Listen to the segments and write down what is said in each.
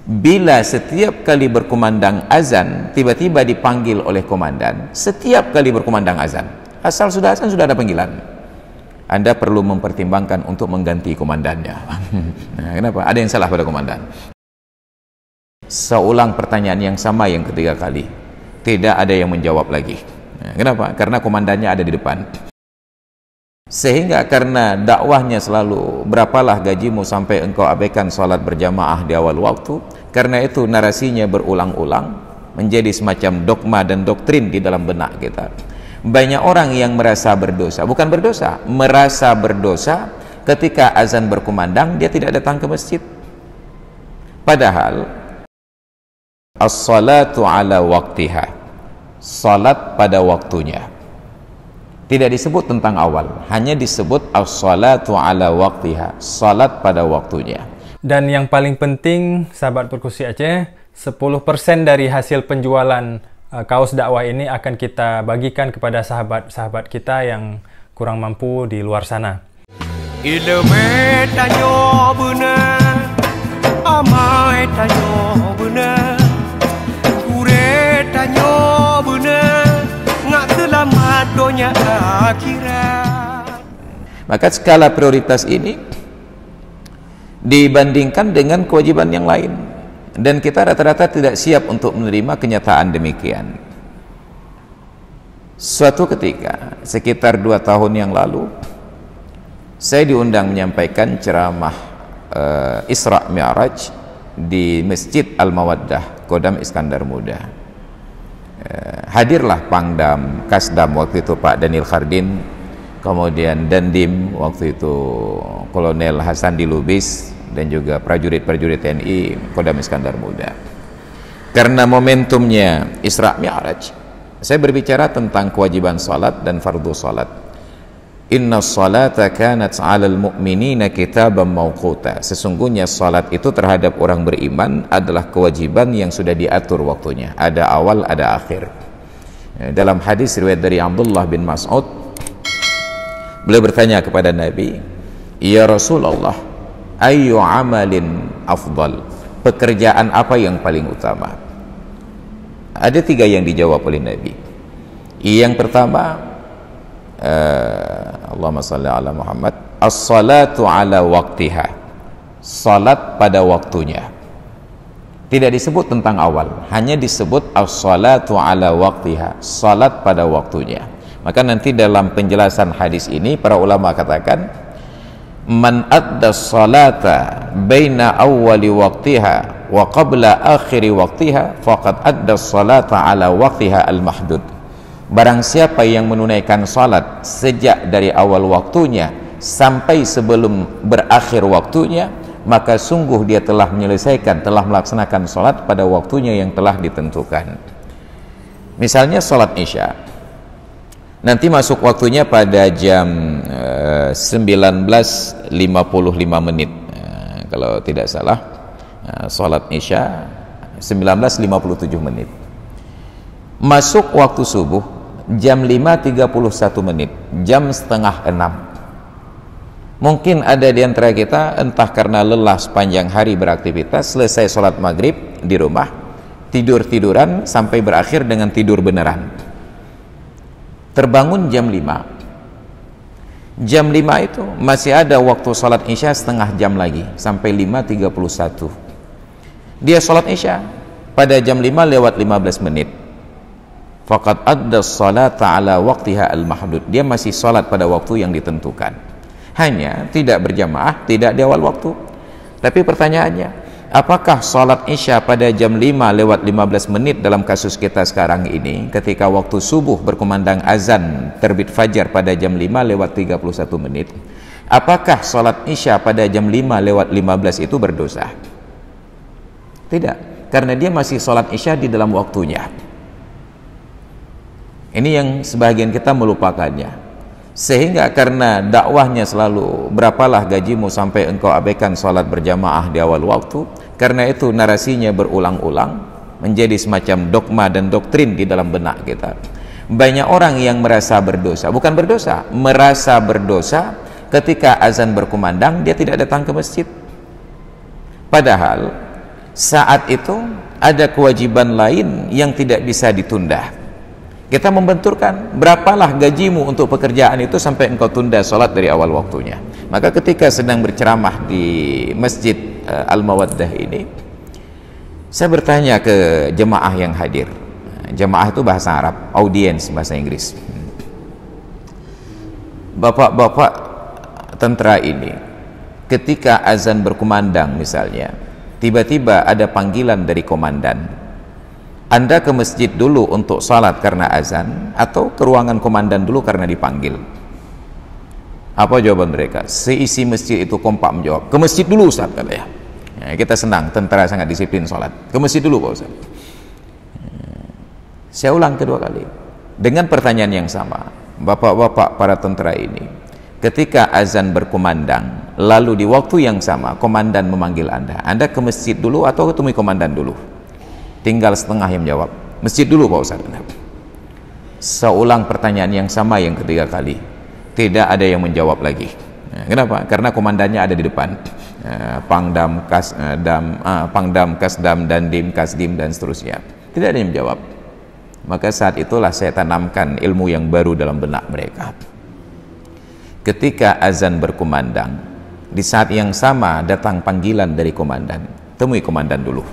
bila setiap kali berkumandang azan tiba-tiba dipanggil oleh komandan, setiap kali berkumandang azan, asal sudah azan sudah ada panggilan, Anda perlu mempertimbangkan untuk mengganti komandannya. Nah, kenapa? Ada yang salah pada komandan. Seulang pertanyaan yang sama yang ketiga kali, tidak ada yang menjawab lagi. Nah, kenapa? Karena komandannya ada di depan. Sehingga karena dakwahnya selalu berapalah gajimu sampai engkau abaikan sholat berjamaah di awal waktu, karena itu narasinya berulang-ulang menjadi semacam dogma dan doktrin di dalam benak kita. Banyak orang yang merasa berdosa, bukan berdosa, merasa berdosa ketika azan berkumandang dia tidak datang ke masjid. Padahal as-salatu ala waktiha, salat pada waktunya. Tidak disebut tentang awal, hanya disebut as-salatu ala waktiha, salat pada waktunya. Dan yang paling penting, sahabat Perkusi Aceh, 10% dari hasil penjualan kaos dakwah ini akan kita bagikan kepada sahabat-sahabat kita yang kurang mampu di luar sana. Ilmu tanyo benar, amai tanyo benar, kure tanyo benar, ngak selamat dunia akhirat. Maka skala prioritas ini dibandingkan dengan kewajiban yang lain, dan kita rata-rata tidak siap untuk menerima kenyataan demikian. Suatu ketika sekitar 2 tahun yang lalu saya diundang menyampaikan ceramah Isra Mi'raj di Masjid Al-Mawaddah, Kodam Iskandar Muda. Hadirlah Pangdam, Kasdam waktu itu Pak Daniel Khardin, kemudian Dandim waktu itu Kolonel Hasan Dilubis, dan juga prajurit-prajurit TNI Kodam Iskandar Muda. Karena momentumnya Isra Mi'raj, saya berbicara tentang kewajiban salat dan fardu salat. Inna salata kanat 'alal mu'minina kitaban mawquta. Sesungguhnya salat itu terhadap orang beriman adalah kewajiban yang sudah diatur waktunya, ada awal ada akhir. Dalam hadis riwayat dari Abdullah bin Mas'ud, beliau bertanya kepada Nabi, "Ya Rasulullah, ayyu amalin afdal?" Pekerjaan apa yang paling utama? Ada 3 yang dijawab oleh Nabi. Yang pertama, Allahumma salli ala Muhammad, as-salatu ala waktiha, salat pada waktunya. Tidak disebut tentang awal, hanya disebut as-salatu ala waktiha, salat pada waktunya. Maka nanti dalam penjelasan hadis ini para ulama katakan, man adda salata baina awwali waqtiha wa qabla akhiri waqtiha faqad adda salata ala waqtiha al-mahdud. Barang siapa yang menunaikan salat sejak dari awal waktunya sampai sebelum berakhir waktunya, maka sungguh dia telah menyelesaikan, telah melaksanakan salat pada waktunya yang telah ditentukan. Misalnya salat Isya, nanti masuk waktunya pada jam 19.55 menit, kalau tidak salah. Salat Isya 19.57 menit. Masuk waktu subuh jam 5.31 menit, jam setengah 6. Mungkin ada di antara kita entah karena lelah sepanjang hari beraktivitas, selesai sholat maghrib di rumah, tidur-tiduran sampai berakhir dengan tidur beneran. Terbangun jam 5. Jam 5 itu masih ada waktu sholat Isya setengah jam lagi, sampai 5.31. Dia sholat Isya pada jam 5:15 menit. Faqad adda salata ala waqtiha al-mahdud. Dia masih salat pada waktu yang ditentukan. Hanya tidak berjamaah, tidak di awal waktu. Tapi pertanyaannya, apakah salat Isya pada jam 5:15 menit dalam kasus kita sekarang ini, ketika waktu subuh berkumandang azan terbit fajar pada jam 5:31 menit, apakah salat Isya pada jam 5:15 itu berdosa? Tidak, karena dia masih salat Isya di dalam waktunya. Ini yang sebagian kita melupakannya. Sehingga karena dakwahnya selalu berapalah gajimu sampai engkau abaikan sholat berjamaah di awal waktu, karena itu narasinya berulang-ulang menjadi semacam dogma dan doktrin di dalam benak kita. Banyak orang yang merasa berdosa, bukan berdosa, merasa berdosa ketika azan berkumandang dia tidak datang ke masjid. Padahal saat itu ada kewajiban lain yang tidak bisa ditunda. Kita membenturkan, berapalah gajimu untuk pekerjaan itu sampai engkau tunda sholat dari awal waktunya. Maka ketika sedang berceramah di Masjid Al-Mawaddah ini, saya bertanya ke jemaah yang hadir. Jemaah itu bahasa Arab, audiens bahasa Inggris. Bapak-bapak tentara ini, ketika azan berkumandang misalnya, tiba-tiba ada panggilan dari komandan, Anda ke masjid dulu untuk salat karena azan, atau ke ruangan komandan dulu karena dipanggil? Apa jawaban mereka? Seisi masjid itu kompak menjawab, ke masjid dulu Ustaz, katanya. Ya, kita senang, tentara sangat disiplin salat. Ke masjid dulu Pak Ustaz. Saya ulang kedua kali dengan pertanyaan yang sama. Bapak-bapak para tentara ini, ketika azan berkumandang, lalu di waktu yang sama komandan memanggil Anda ke masjid dulu atau ketemu komandan dulu? Tinggal setengah yang menjawab, masjid dulu Pak Ustaz. Saya ulang pertanyaan yang sama yang ketiga kali, tidak ada yang menjawab lagi. Kenapa? Karena komandannya ada di depan. Pangdam, Pangdam, Kasdam, Dandim, Kasdim dan seterusnya. Tidak ada yang menjawab. Maka saat itulah saya tanamkan ilmu yang baru dalam benak mereka. Ketika azan berkumandang, di saat yang sama datang panggilan dari komandan, temui komandan dulu.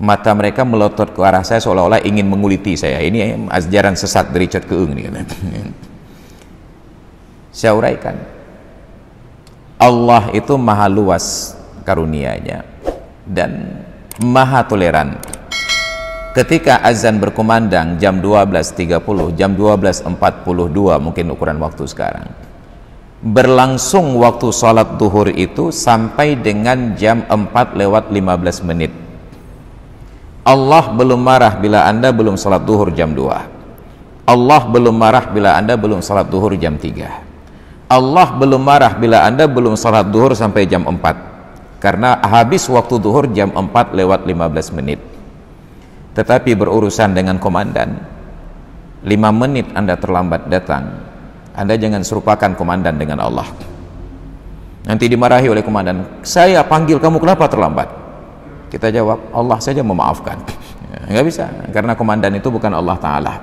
Mata mereka melotot ke arah saya seolah-olah ingin menguliti saya. Ini ajaran sesat dari Richard Keung nih. Saya uraikan, Allah itu maha luas karunia-Nya dan maha toleran. Ketika azan berkumandang jam 12.30, jam 12.42 mungkin ukuran waktu sekarang, berlangsung waktu sholat duhur itu sampai dengan jam 4:15. Allah belum marah bila Anda belum sholat duhur jam 2. Allah belum marah bila Anda belum sholat duhur jam 3. Allah belum marah bila Anda belum sholat duhur sampai jam 4, karena habis waktu duhur jam 4:15. Tetapi berurusan dengan komandan, 5 menit Anda terlambat datang, Anda jangan serupakan komandan dengan Allah. Nanti dimarahi oleh komandan, saya panggil kamu kenapa terlambat? Kita jawab, Allah saja memaafkan. Nggak bisa, karena komandan itu bukan Allah Ta'ala.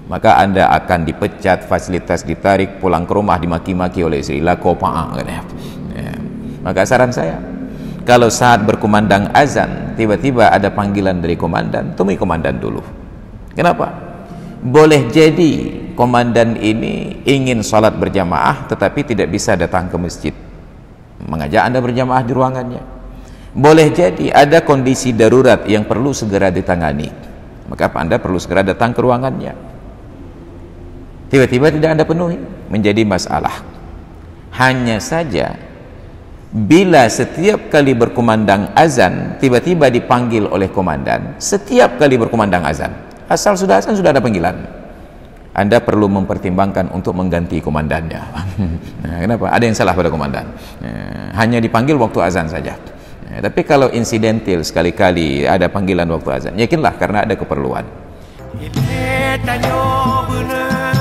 Maka Anda akan dipecat, fasilitas ditarik, pulang ke rumah dimaki-maki oleh istri. Maka saran saya, kalau saat berkumandang azan tiba-tiba ada panggilan dari komandan, temui komandan dulu. Kenapa? Boleh jadi komandan ini ingin sholat berjamaah tetapi tidak bisa datang ke masjid, mengajak Anda berjamaah di ruangannya. Boleh jadi ada kondisi darurat yang perlu segera ditangani, maka Anda perlu segera datang ke ruangannya. Tiba-tiba tidak Anda penuhi, menjadi masalah. Hanya saja bila setiap kali berkumandang azan tiba-tiba dipanggil oleh komandan, setiap kali berkumandang azan, asal sudah azan sudah ada panggilan, Anda perlu mempertimbangkan untuk mengganti komandannya. Kenapa? Ada yang salah pada komandan, hanya dipanggil waktu azan saja. Tapi kalau insidental sekali-kali ada panggilan waktu azan, yakinlah karena ada keperluan. Tanyo bener,